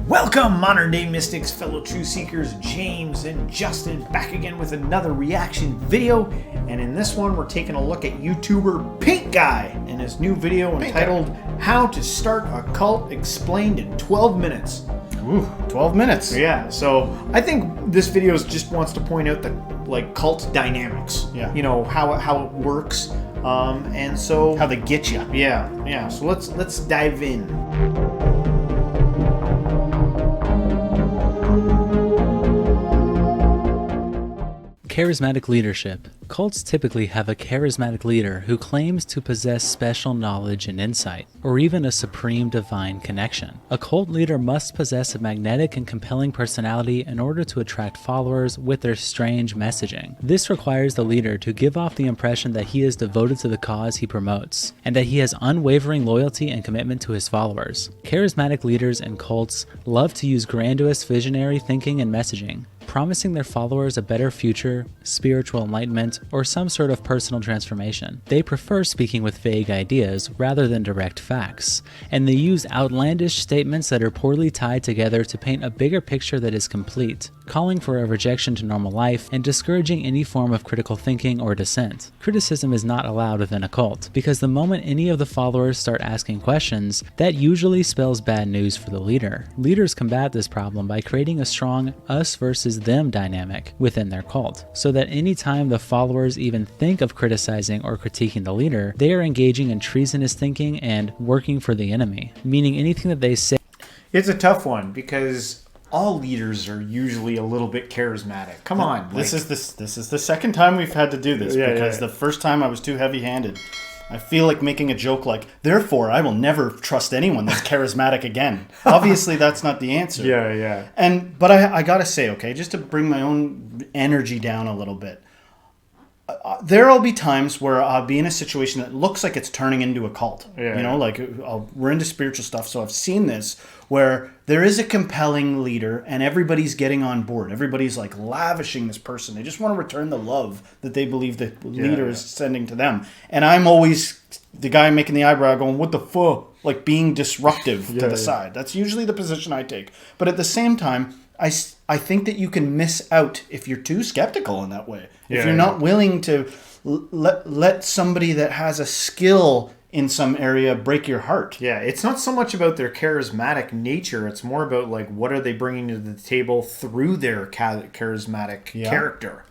Welcome, modern day mystics, fellow truth seekers, James and Justin, back again with another reaction video. And in this one, we're taking a look at YouTuber Pink Guy and his new video entitled How to Start a Cult Explained in 12 Minutes. Ooh, 12 minutes. Yeah, so I think this video just wants to point out the cult dynamics. Yeah. You know, how it works. And so How they get you. Yeah. So let's dive in. Charismatic leadership. Cults typically have a charismatic leader who claims to possess special knowledge and insight, or even a supreme divine connection. A cult leader must possess a magnetic and compelling personality in order to attract followers with their strange messaging. This requires the leader to give off the impression that he is devoted to the cause he promotes, and that he has unwavering loyalty and commitment to his followers. Charismatic leaders and cults love to use grandiose visionary thinking and messaging, promising their followers a better future, spiritual enlightenment, or some sort of personal transformation. They prefer speaking with vague ideas rather than direct facts, and they use outlandish statements that are poorly tied together to paint a bigger picture that is complete, calling for a rejection to normal life and discouraging any form of critical thinking or dissent. Criticism is not allowed within a cult, because the moment any of the followers start asking questions, that usually spells bad news for the leader. Leaders combat this problem by creating a strong us versus them dynamic within their cult, so that anytime the followers even think of criticizing or critiquing the leader, they are engaging in treasonous thinking and working for the enemy, meaning anything that they say. It's a tough one because all leaders are usually a little bit charismatic. Come on. This is the second time we've had to do this because the first time I was too heavy-handed. I feel like making a joke like, therefore, I will never trust anyone that's charismatic again. Obviously, that's not the answer. Yeah. But I gotta say, okay, just to bring my own energy down a little bit, there'll be times where I'll be in a situation that looks like it's turning into a cult. We're into spiritual stuff, so I've seen this where there is a compelling leader and everybody's getting on board. Everybody's like lavishing this person. They just want to return the love that they believe the leader is sending to them. And I'm always the guy making the eyebrow going, what the fuck? Like being disruptive to the side. That's usually the position I take. But at the same time, I think that you can miss out if you're too skeptical in that way. If you're not willing to let somebody that has a skill in some area break your heart. Yeah, it's not so much about their charismatic nature. It's more about like what are they bringing to the table through their charismatic character.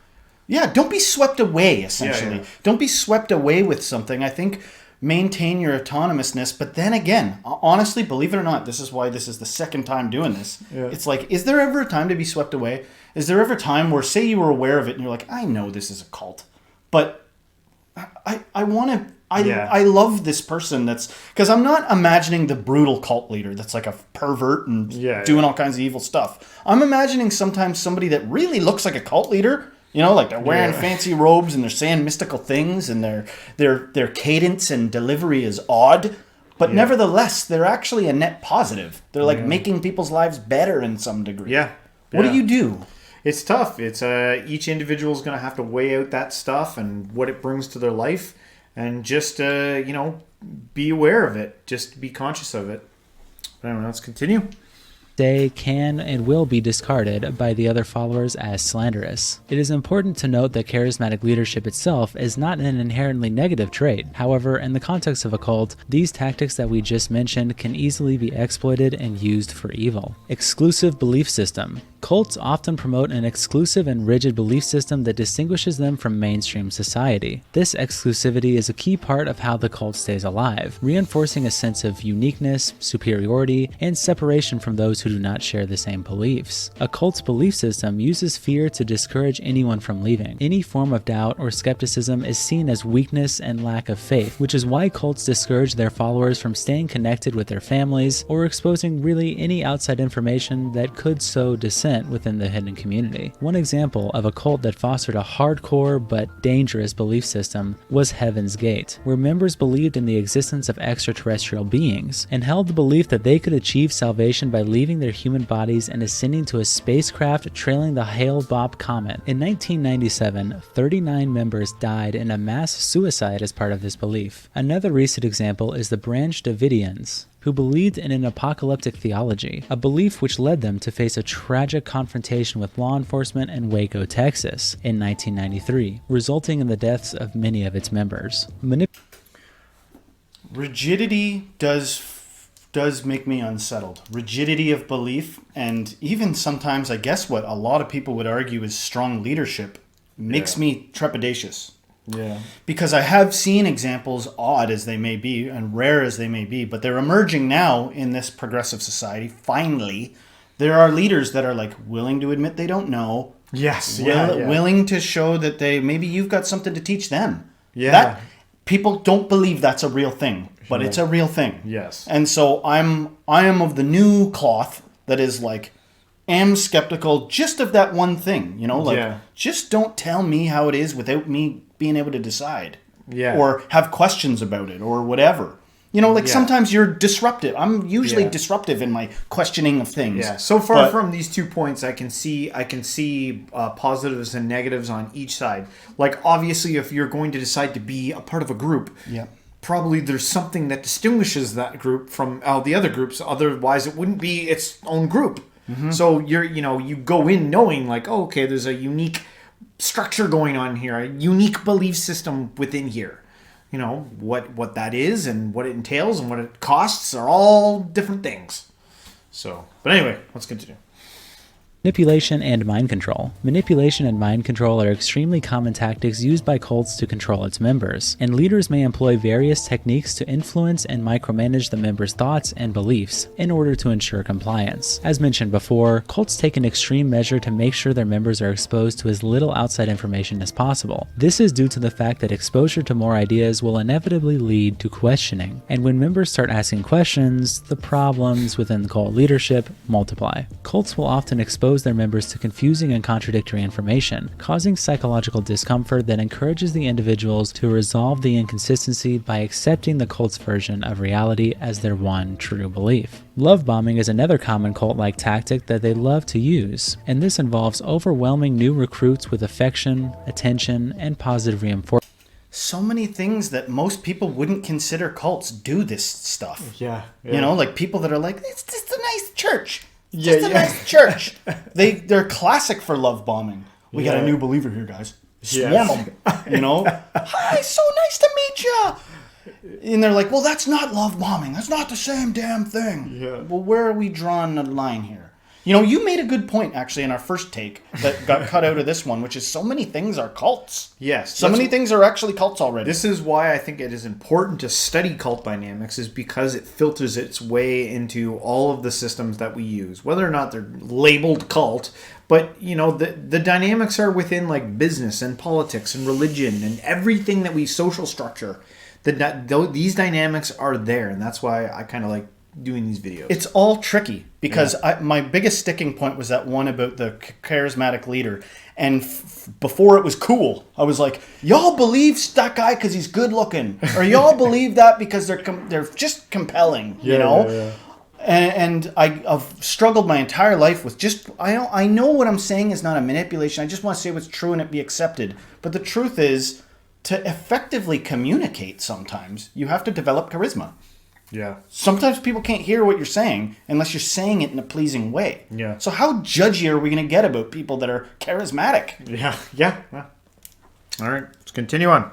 Yeah, don't be swept away, essentially. Don't be swept away with something. I think maintain your autonomousness, but then again, honestly, believe it or not, this is why this is the second time doing this. It's like, is there ever a time to be swept away? Is there ever a time where, say you were aware of it and you're like, I know this is a cult, but I love this person that's, because I'm not imagining the brutal cult leader that's like a pervert and doing all kinds of evil stuff. I'm imagining sometimes somebody that really looks like a cult leader. You know, like they're wearing fancy robes and they're saying mystical things and their cadence and delivery is odd. But nevertheless, they're actually a net positive. They're like making people's lives better in some degree. What do you do? It's tough. It's each individual is going to have to weigh out that stuff and what it brings to their life and just, be aware of it. Just be conscious of it. Anyway, let's continue. Say can and will be discarded by the other followers as slanderous. It is important to note that charismatic leadership itself is not an inherently negative trait. However, in the context of a cult, these tactics that we just mentioned can easily be exploited and used for evil. Exclusive belief system. Cults often promote an exclusive and rigid belief system that distinguishes them from mainstream society. This exclusivity is a key part of how the cult stays alive, reinforcing a sense of uniqueness, superiority, and separation from those who do not share the same beliefs. A cult's belief system uses fear to discourage anyone from leaving. Any form of doubt or skepticism is seen as weakness and lack of faith, which is why cults discourage their followers from staying connected with their families or exposing really any outside information that could sow dissent within the hidden community. One example of a cult that fostered a hardcore but dangerous belief system was Heaven's Gate, where members believed in the existence of extraterrestrial beings and held the belief that they could achieve salvation by leaving their human bodies and ascending to a spacecraft trailing the Hale-Bopp comet. In 1997, 39 members died in a mass suicide as part of this belief. Another recent example is the Branch Davidians, who believed in an apocalyptic theology, a belief which led them to face a tragic confrontation with law enforcement in Waco, Texas in 1993, resulting in the deaths of many of its members. Rigidity does make me unsettled. Rigidity of belief, and even sometimes, I guess what a lot of people would argue is strong leadership, makes me trepidatious. Yeah. Because I have seen examples, odd as they may be and rare as they may be, but they're emerging now in this progressive society. Finally, there are leaders that are like willing to admit they don't know. Yes. Willing to show that maybe you've got something to teach them. Yeah. That people don't believe that's a real thing, but it's a real thing. Yes. And so I am of the new cloth that is like, am skeptical just of that one thing, just don't tell me how it is without me being able to decide. Yeah. Or have questions about it or whatever. Sometimes you're disruptive. I'm usually disruptive in my questioning of things. Yeah. So far from these 2 points, I can see positives and negatives on each side. Like, obviously, if you're going to decide to be a part of a group, probably there's something that distinguishes that group from all the other groups. Otherwise, it wouldn't be its own group. Mm-hmm. So you go in knowing like, oh, okay, there's a unique structure going on here, a unique belief system within here. What that is and what it entails and what it costs are all different things. So, but anyway, let's continue. Manipulation and mind control. Manipulation and mind control are extremely common tactics used by cults to control its members, and leaders may employ various techniques to influence and micromanage the members' thoughts and beliefs in order to ensure compliance. As mentioned before, cults take an extreme measure to make sure their members are exposed to as little outside information as possible. This is due to the fact that exposure to more ideas will inevitably lead to questioning, and when members start asking questions, the problems within the cult leadership multiply. Cults will often expose their members to confusing and contradictory information, causing psychological discomfort that encourages the individuals to resolve the inconsistency by accepting the cult's version of reality as their one true belief. Love bombing is another common cult-like tactic that they love to use, and this involves overwhelming new recruits with affection, attention, and positive reinforcement. So many things that most people wouldn't consider cults do this stuff. Yeah. Like people that are like, it's just a nice church. Just a nice church. They're classic for love bombing. We got a new believer here, guys. Swarm them. Hi, so nice to meet you. And they're like, well, that's not love bombing. That's not the same damn thing. Yeah. Well, where are we drawing the line here? You made a good point, actually, in our first take that got cut out of this one, which is so many things are cults. Yes. So many things are actually cults already. This is why I think it is important to study cult dynamics, is because it filters its way into all of the systems that we use, whether or not they're labeled cult. But, the dynamics are within like business and politics and religion and everything that we social structure. These dynamics are there, and that's why I kind of like doing these videos. It's all tricky because my biggest sticking point was that one about the charismatic leader. And before it was cool, I was like, y'all believe that guy because he's good looking, or y'all believe that because they're just compelling, Yeah. And I've struggled my entire life with I know what I'm saying is not a manipulation. I just want to say what's true and it be accepted. But the truth is, to effectively communicate sometimes, you have to develop charisma. Yeah. Sometimes people can't hear what you're saying unless you're saying it in a pleasing way. Yeah. So how judgy are we going to get about people that are charismatic? Yeah. All right. Let's continue on.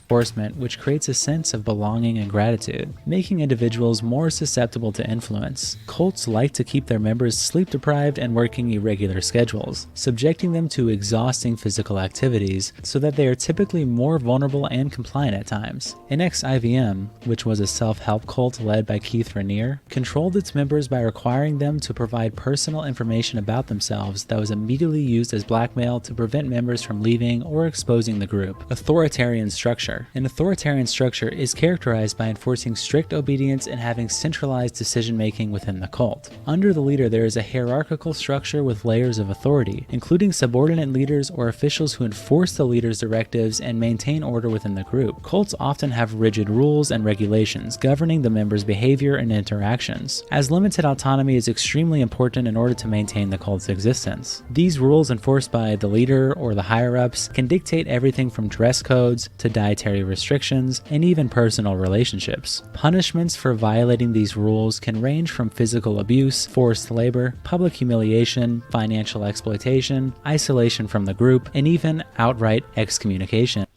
Enforcement, which creates a sense of belonging and gratitude, making individuals more susceptible to influence. Cults like to keep their members sleep-deprived and working irregular schedules, subjecting them to exhausting physical activities so that they are typically more vulnerable and compliant at times. NXIVM, which was a self-help cult led by Keith Raniere, controlled its members by requiring them to provide personal information about themselves that was immediately used as blackmail to prevent members from leaving or exposing the group. Authoritarian Structure. An authoritarian structure is characterized by enforcing strict obedience and having centralized decision-making within the cult. Under the leader, there is a hierarchical structure with layers of authority, including subordinate leaders or officials who enforce the leader's directives and maintain order within the group. Cults often have rigid rules and regulations governing the members' behavior and interactions, as limited autonomy is extremely important in order to maintain the cult's existence. These rules enforced by the leader or the higher-ups can dictate everything from dress codes to dietary dietary restrictions, and even personal relationships. Punishments for violating these rules can range from physical abuse, forced labor, public humiliation, financial exploitation, isolation from the group, and even outright excommunication.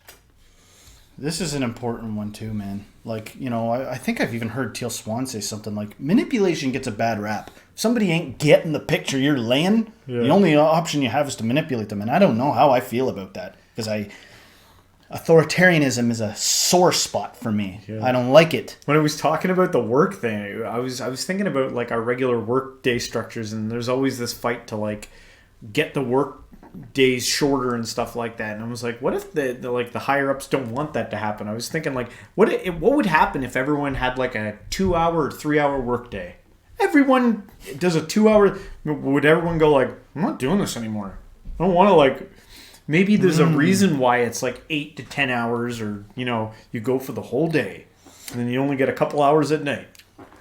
This is an important one too, man. Like, you know, I think I've even heard Teal Swan say something like, manipulation gets a bad rap. If somebody ain't getting the picture you're laying, the only option you have is to manipulate them. And I don't know how I feel about that, because authoritarianism is a sore spot for me. Yeah. I don't like it. When I was talking about the work thing, I was thinking about like our regular work day structures, and there's always this fight to like get the work days shorter and stuff like that. And I was like, what if the higher ups don't want that to happen? I was thinking like, what would happen if everyone had like a 2-hour or 3-hour work day? Everyone does a 2-hour. Would everyone go like, I'm not doing this anymore? I don't want to like. Maybe there's a reason why it's like 8 to 10 hours, or you know, you go for the whole day, and then you only get a couple hours at night.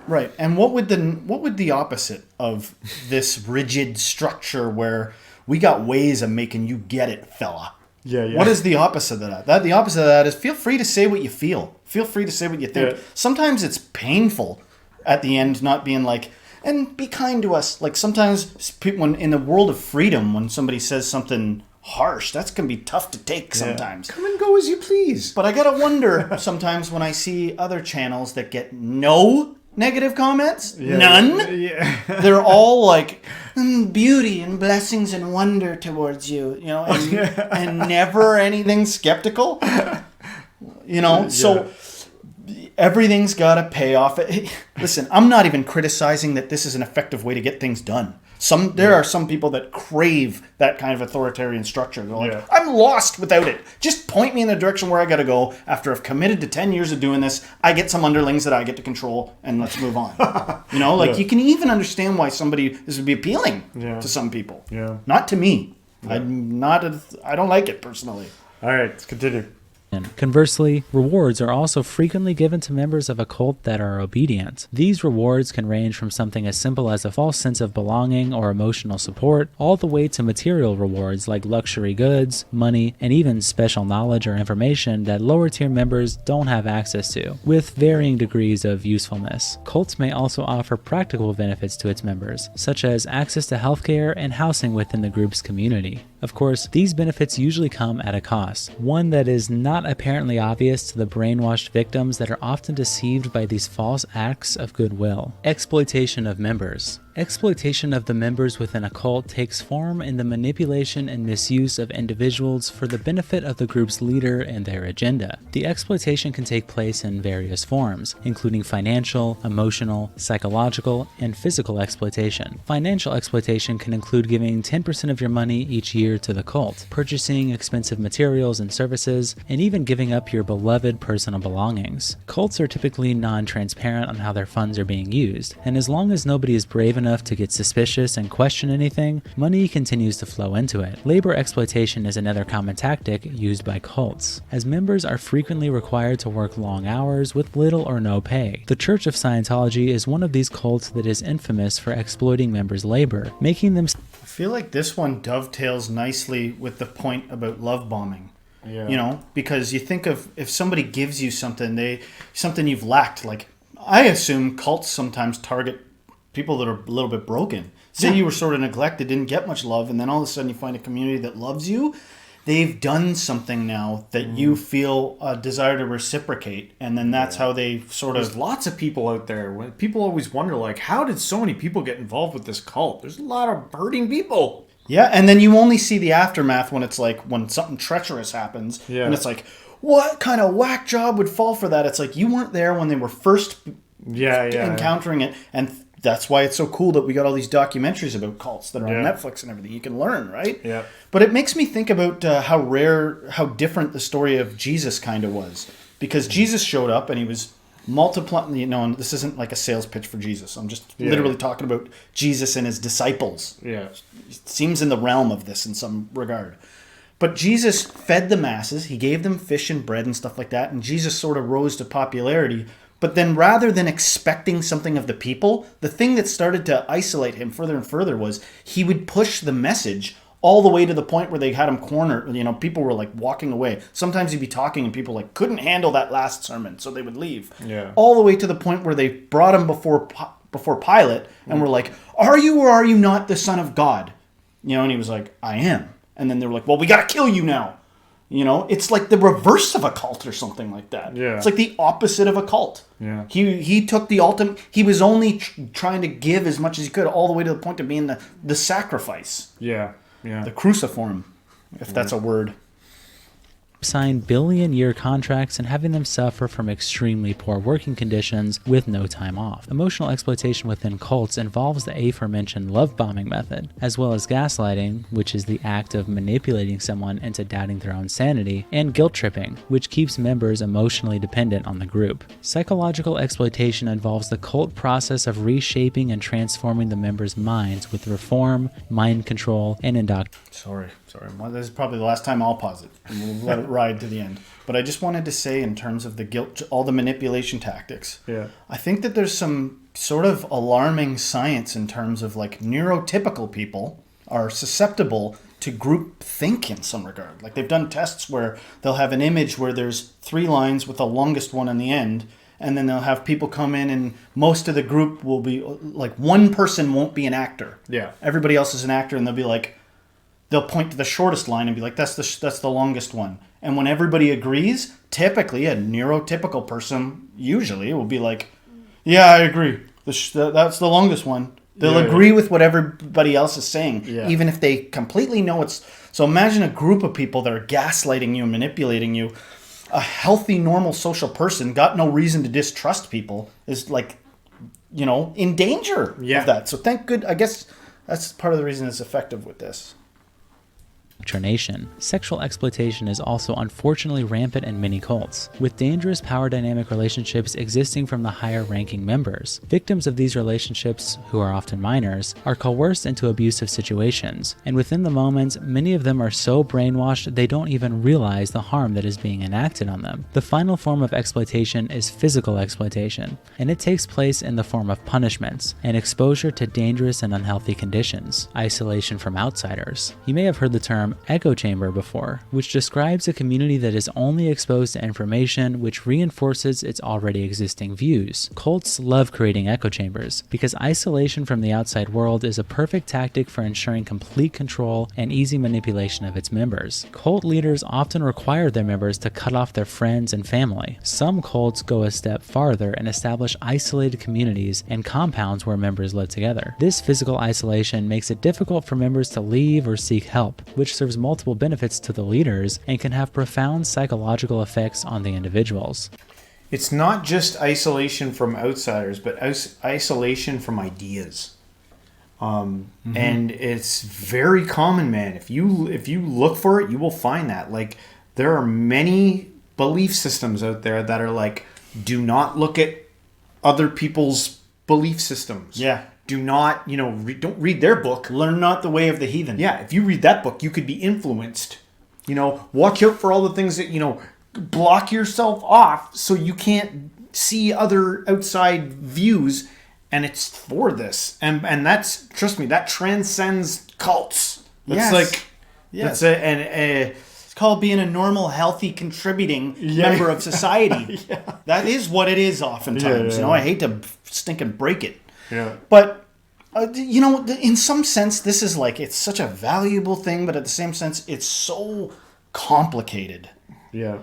Right. And what would the opposite of this rigid structure where we got ways of making you get it, fella? Yeah. What is the opposite of that? The opposite of that is feel free to say what you feel. Feel free to say what you think. Yeah. Sometimes it's painful at the end, not being like, and be kind to us. Like sometimes people, in the world of freedom, when somebody says something harsh, that's going to be tough to take sometimes. Come and go as you please. But I got to wonder sometimes when I see other channels that get no negative comments, none. They're all like beauty and blessings and wonder towards you, you know, and never anything skeptical, you know. So everything's got to pay off. Listen, I'm not even criticizing that this is an effective way to get things done. There are some people that crave that kind of authoritarian structure. They're like, I'm lost without it. Just point me in the direction where I got to go. After I've committed to 10 years of doing this, I get some underlings that I get to control, and let's move on. You know, like you can even understand why this would be appealing to some people. Yeah. Not to me. Yeah. I don't like it personally. All right, let's continue. Conversely, rewards are also frequently given to members of a cult that are obedient. These rewards can range from something as simple as a false sense of belonging or emotional support, all the way to material rewards like luxury goods, money, and even special knowledge or information that lower tier members don't have access to, with varying degrees of usefulness. Cults may also offer practical benefits to its members, such as access to healthcare and housing within the group's community. Of course, these benefits usually come at a cost, one that is not apparently obvious to the brainwashed victims that are often deceived by these false acts of goodwill. Exploitation of members. Exploitation of the members within a cult takes form in the manipulation and misuse of individuals for the benefit of the group's leader and their agenda. The exploitation can take place in various forms, including financial, emotional, psychological, and physical exploitation. Financial exploitation can include giving 10% of your money each year to the cult, purchasing expensive materials and services, and even giving up your beloved personal belongings. Cults are typically non-transparent on how their funds are being used, and as long as nobody is brave enough to get suspicious and question anything, money continues to flow into it. Labor exploitation is another common tactic used by cults, as members are frequently required to work long hours with little or no pay. The Church of Scientology is one of these cults that is infamous for exploiting members' labor, making them... I feel like this one dovetails nicely with the point about love bombing. Yeah. You know, because you think of if somebody gives you something, something you've lacked. Like, I assume cults sometimes target people that are a little bit broken. Say you were sort of neglected, didn't get much love, and then all of a sudden you find a community that loves you. They've done something now that you feel a desire to reciprocate, and then that's how they sort of... There's lots of people out there. People always wonder, like, how did so many people get involved with this cult? There's a lot of hurting people. Yeah, and then you only see the aftermath when it's like, when something treacherous happens, and it's like, what kind of whack job would fall for that? It's like, you weren't there when they were first encountering it, and that's why it's so cool that we got all these documentaries about cults that are on Netflix and everything. You can learn, right? Yeah. But it makes me think about how different the story of Jesus kind of was. Because Jesus showed up and he was multiplying, you know, and this isn't like a sales pitch for Jesus. I'm just literally talking about Jesus and his disciples. Yeah. It seems in the realm of this in some regard. But Jesus fed the masses. He gave them fish and bread and stuff like that. And Jesus sort of rose to popularity. But then rather than expecting something of the people, the thing that started to isolate him further and further was he would push the message all the way to the point where they had him cornered. You know, people were like walking away. Sometimes he'd be talking and people like couldn't handle that last sermon, so they would leave. Yeah. All the way to the point where they brought him before Pilate and were like, "Are you or are you not the Son of God?" You know, and he was like, "I am." And then they were like, "Well, we got to kill you now." You know, it's like the reverse of a cult or something like that. Yeah. It's like the opposite of a cult. Yeah. He took the ultimate. He was only trying to give as much as he could, all the way to the point of being the sacrifice. Yeah. Yeah. The cruciform, if that's a word. Sign billion-year contracts and having them suffer from extremely poor working conditions with no time off. Emotional exploitation within cults involves the aforementioned love bombing method, as well as gaslighting, which is the act of manipulating someone into doubting their own sanity, and guilt tripping, which keeps members emotionally dependent on the group. Psychological exploitation involves the cult process of reshaping and transforming the members' minds with reform, mind control, and indoctrination. Sorry. Well, this is probably the last time I'll pause it. And we'll let it ride to the end. But I just wanted to say, in terms of the guilt, all the manipulation tactics, I think that there's some sort of alarming science in terms of like neurotypical people are susceptible to groupthink in some regard. Like they've done tests where they'll have an image where there's 3 lines with the longest one on the end, and then they'll have people come in and most of the group will be like, one person won't be an actor. Yeah. Everybody else is an actor, and they'll be like, they'll point to the shortest line and be like, that's the longest one. And when everybody agrees, typically a neurotypical person usually will be like, yeah, I agree. That's the longest one. They'll agree with what everybody else is saying, even if they completely know it's... So imagine a group of people that are gaslighting you and manipulating you. A healthy, normal social person, got no reason to distrust people, is like, you know, in danger of that. So I guess that's part of the reason it's effective with this. Sexual exploitation is also unfortunately rampant in many cults, with dangerous power dynamic relationships existing from the higher ranking members. Victims of these relationships, who are often minors, are coerced into abusive situations, and within the moments, many of them are so brainwashed they don't even realize the harm that is being enacted on them. The final form of exploitation is physical exploitation, and it takes place in the form of punishments and exposure to dangerous and unhealthy conditions, isolation from outsiders. You may have heard the term echo chamber before, which describes a community that is only exposed to information which reinforces its already existing views. Cults love creating echo chambers because isolation from the outside world is a perfect tactic for ensuring complete control and easy manipulation of its members. Cult leaders often require their members to cut off their friends and family. Some cults go a step farther and establish isolated communities and compounds where members live together. This physical isolation makes it difficult for members to leave or seek help, which serves multiple benefits to the leaders and can have profound psychological effects on the individuals. It's not just isolation from outsiders, but isolation from ideas. And it's very common, man. If you look for it, you will find that. Like, there are many belief systems out there that are like, do not look at other people's belief systems. Yeah. Do not, don't read their book. Learn not the way of the heathen. Yeah, if you read that book, you could be influenced. Watch out for all the things that, block yourself off so you can't see other outside views. And it's for this. And that's, trust me, that transcends cults. That's that's it. And it's called being a normal, healthy, contributing member of society. That is what it is oftentimes. I hate to stinking break it. Yeah. But, in some sense, this is like, it's such a valuable thing, but at the same sense, it's so complicated. Yeah.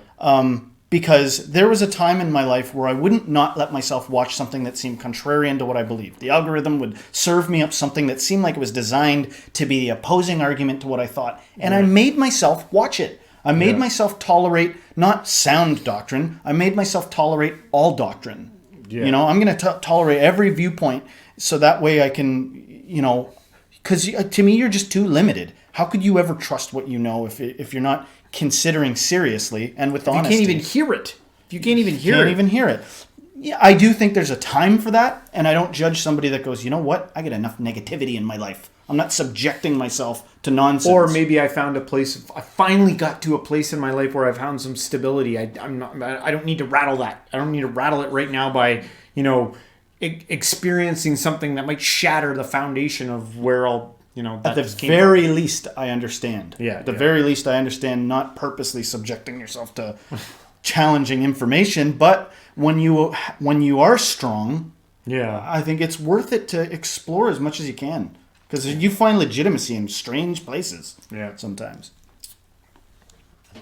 Because there was a time in my life where I wouldn't not let myself watch something that seemed contrarian to what I believed. The algorithm would serve me up something that seemed like it was designed to be the opposing argument to what I thought. And I made myself watch it. I made myself tolerate not sound doctrine. I made myself tolerate all doctrine. Yeah. I'm going to tolerate every viewpoint so that way I can, because to me, you're just too limited. How could you ever trust what you know if you're not considering seriously and with honesty? You can't even hear it. You can't even hear it. Yeah, I do think there's a time for that, and I don't judge somebody that goes, you know what? I get enough negativity in my life. I'm not subjecting myself to nonsense. Or maybe I found I finally got to a place in my life where I found some stability. I don't need to rattle that. I don't need to rattle it right now by, experiencing something that might shatter the foundation of where I'll You know, at the very least, I understand. Yeah. At the very least, I understand not purposely subjecting yourself to challenging information, but when you are strong, I think it's worth it to explore as much as you can, because you find legitimacy in strange places. Yeah. Sometimes.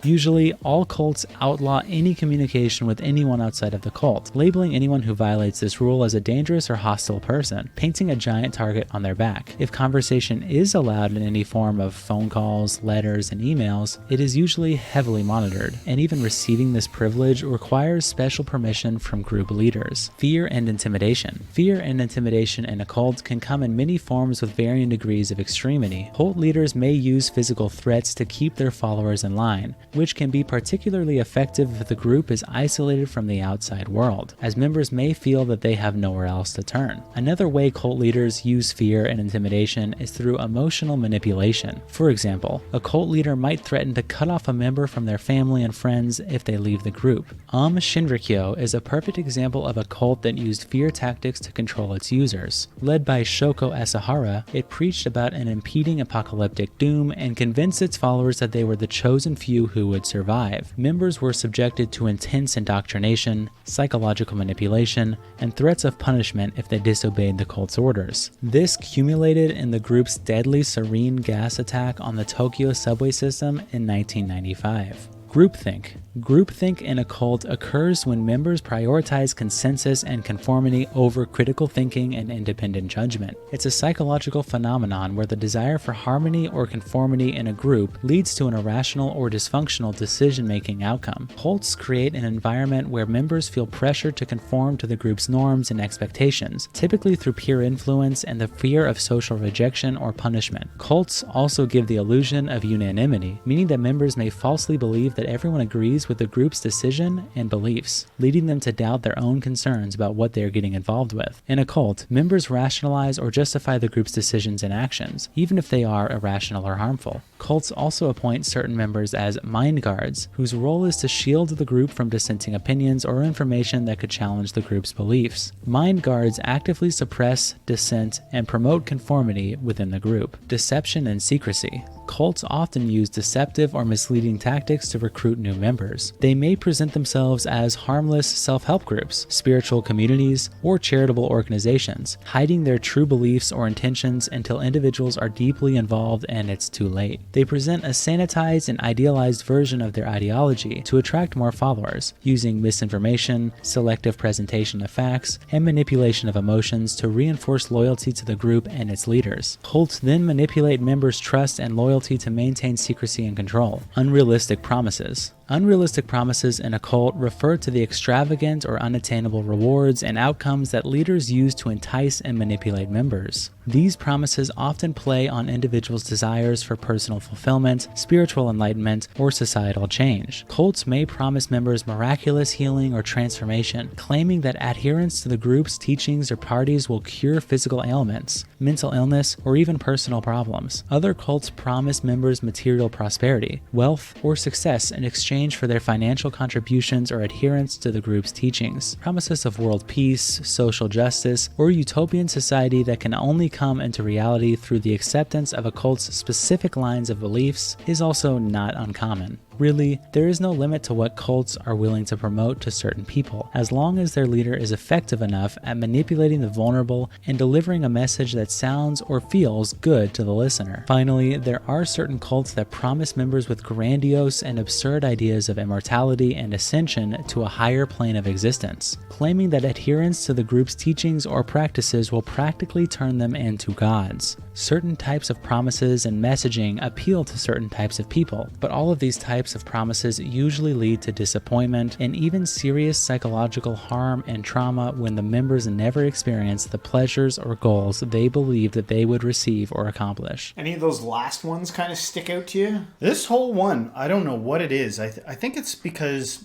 Usually, all cults outlaw any communication with anyone outside of the cult, labeling anyone who violates this rule as a dangerous or hostile person, painting a giant target on their back. If conversation is allowed in any form of phone calls, letters, and emails, it is usually heavily monitored, and even receiving this privilege requires special permission from group leaders. Fear and intimidation. Fear and intimidation in a cult can come in many forms with varying degrees of extremity. Cult leaders may use physical threats to keep their followers in line, which can be particularly effective if the group is isolated from the outside world, as members may feel that they have nowhere else to turn. Another way cult leaders use fear and intimidation is through emotional manipulation. For example, a cult leader might threaten to cut off a member from their family and friends if they leave the group. Shinrikyo is a perfect example of a cult that used fear tactics to control its users. Led by Shoko Asahara, it preached about an impending apocalyptic doom and convinced its followers that they were the chosen few who would survive. Members were subjected to intense indoctrination, psychological manipulation, and threats of punishment if they disobeyed the cult's orders. This culminated in the group's deadly sarin gas attack on the Tokyo subway system in 1995. Groupthink. Groupthink in a cult occurs when members prioritize consensus and conformity over critical thinking and independent judgment. It's a psychological phenomenon where the desire for harmony or conformity in a group leads to an irrational or dysfunctional decision-making outcome. Cults create an environment where members feel pressure to conform to the group's norms and expectations, typically through peer influence and the fear of social rejection or punishment. Cults also give the illusion of unanimity, meaning that members may falsely believe that everyone agrees with the group's decision and beliefs, leading them to doubt their own concerns about what they are getting involved with. In a cult, members rationalize or justify the group's decisions and actions, even if they are irrational or harmful. Cults also appoint certain members as mind guards, whose role is to shield the group from dissenting opinions or information that could challenge the group's beliefs. Mind guards actively suppress dissent and promote conformity within the group. Deception and secrecy. Cults often use deceptive or misleading tactics to recruit new members. They may present themselves as harmless self-help groups, spiritual communities, or charitable organizations, hiding their true beliefs or intentions until individuals are deeply involved and it's too late. They present a sanitized and idealized version of their ideology to attract more followers, using misinformation, selective presentation of facts, and manipulation of emotions to reinforce loyalty to the group and its leaders. Cults then manipulate members' trust and loyalty to maintain secrecy and control. Unrealistic promises. Unrealistic promises in a cult refer to the extravagant or unattainable rewards and outcomes that leaders use to entice and manipulate members. These promises often play on individuals' desires for personal fulfillment, spiritual enlightenment, or societal change. Cults may promise members miraculous healing or transformation, claiming that adherence to the group's teachings or parties will cure physical ailments, mental illness, or even personal problems. Other cults promise members material prosperity, wealth, or success in exchange for their financial contributions or adherence to the group's teachings. Promises of world peace, social justice, or utopian society that can only come into reality through the acceptance of a cult's specific lines of beliefs is also not uncommon. Really, there is no limit to what cults are willing to promote to certain people, as long as their leader is effective enough at manipulating the vulnerable and delivering a message that sounds or feels good to the listener. Finally, there are certain cults that promise members with grandiose and absurd ideas of immortality and ascension to a higher plane of existence, claiming that adherence to the group's teachings or practices will practically turn them into gods. Certain types of promises and messaging appeal to certain types of people, but all of these types of promises usually lead to disappointment and even serious psychological harm and trauma when the members never experience the pleasures or goals they believed that they would receive or accomplish. Any of those last ones kind of stick out to you? This whole one, I don't know what it is. I think it's because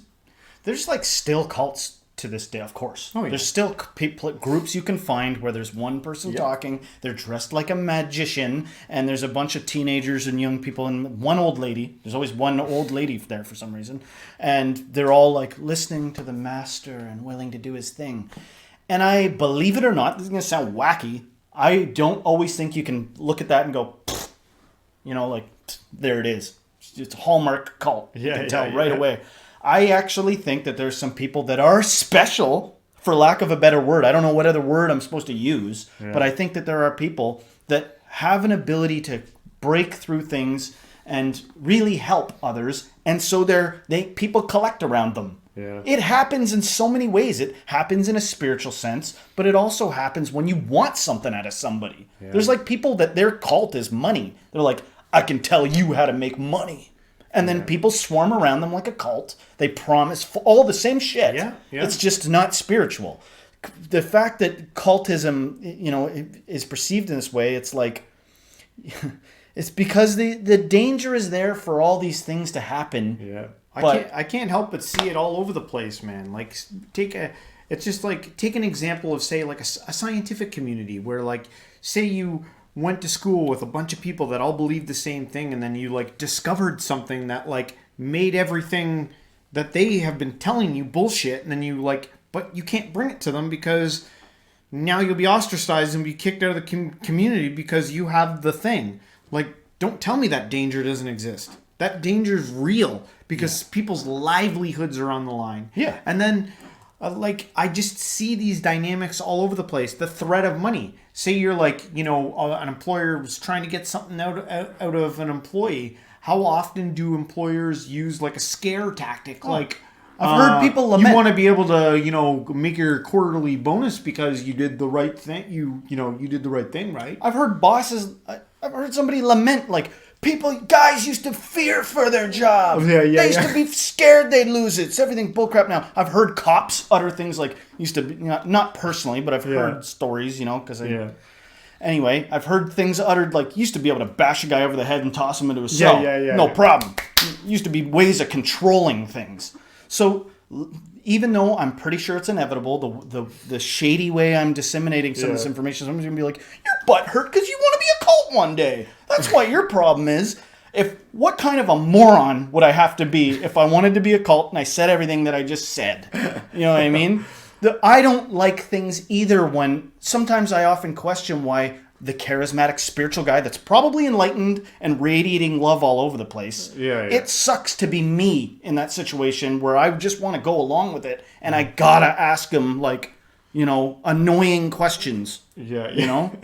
there's like still cults to this day, of course. Oh, yeah. There's still groups you can find where there's one person talking, they're dressed like a magician, and there's a bunch of teenagers and young people and one old lady. There's always one old lady there for some reason. And they're all like listening to the master and willing to do his thing. And I, believe it or not, this is going to sound wacky, I don't always think you can look at that and go, you know, like, there it is. It's a hallmark cult. You can tell right away. I actually think that there's some people that are special, for lack of a better word. I don't know what other word I'm supposed to use, but I think that there are people that have an ability to break through things and really help others, and so people collect around them. Yeah. It happens in so many ways. It happens in a spiritual sense, but it also happens when you want something out of somebody. Yeah. There's like people that their cult is money. They're like, I can tell you how to make money. And then people swarm around them like a cult. They promise all the same shit. Yeah. It's just not spiritual. The fact that cultism, you know, is perceived in this way, it's like, it's because the danger is there for all these things to happen. Yeah. I can't help but see it all over the place, man. Like, it's just like, take an example of, say, like a scientific community where, like, say you went to school with a bunch of people that all believed the same thing, and then you, like, discovered something that, like, made everything that they have been telling you bullshit, and then you, like, but you can't bring it to them because now you'll be ostracized and be kicked out of the community because you have the thing. Like, don't tell me that danger doesn't exist. That danger is real because people's livelihoods are on the line. Yeah. And then, like, I just see these dynamics all over the place. The threat of money. Say you're like, you know, an employer was trying to get something out of an employee. How often do employers use, like, a scare tactic? Like, I've heard people lament. You want to be able to, you know, make your quarterly bonus because you did the right thing. You did the right thing, right? I've heard I've heard somebody lament, like, guys used to fear for their job. They used to be scared they'd lose it. It's everything bullcrap now. I've heard cops utter things like, used to be, not personally, but I've heard stories, you know, because Anyway, I've heard things uttered like, used to be able to bash a guy over the head and toss him into a cell. No problem. Used to be ways of controlling things. So even though I'm pretty sure it's inevitable, the shady way I'm disseminating some of this information, someone's going to be like, you're butthurt because you want to be a cult one day. That's what your problem is. What kind of a moron would I have to be if I wanted to be a cult and I said everything that I just said? You know what I mean? I don't like things either when sometimes I often question why the charismatic spiritual guy that's probably enlightened and radiating love all over the place. It sucks to be me in that situation where I just want to go along with it and I gotta ask him, like, you know, annoying questions. You know?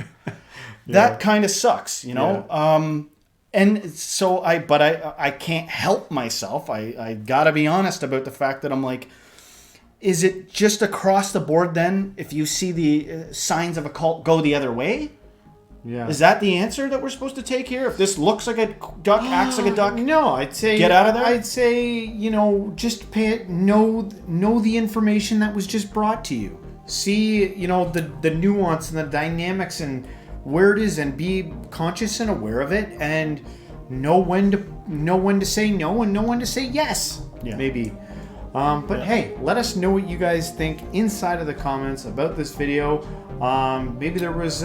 That kind of sucks, you know? And so I can't help myself. I gotta be honest about the fact that I'm like, is it just across the board then if you see the signs of a cult go the other way? Yeah. Is that the answer that we're supposed to take here? If this looks like a duck, acts like a duck, no, I'd say get out of there. I'd say, you know, just know the information that was just brought to you. See, you know, the nuance and the dynamics and where it is, and be conscious and aware of it, and know when to say no and know when to say yes. Maybe. But hey, let us know what you guys think inside of the comments about this video. Maybe there was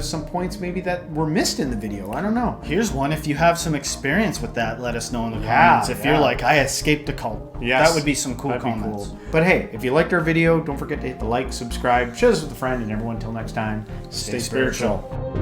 some points maybe that were missed in the video. I don't know. Here's one. If you have some experience with that, let us know in the comments. If you're like, I escaped a cult. That would be some cool comments. Cool. But hey, if you liked our video, don't forget to hit the like, subscribe, share this with a friend, and everyone, until next time, stay spiritual.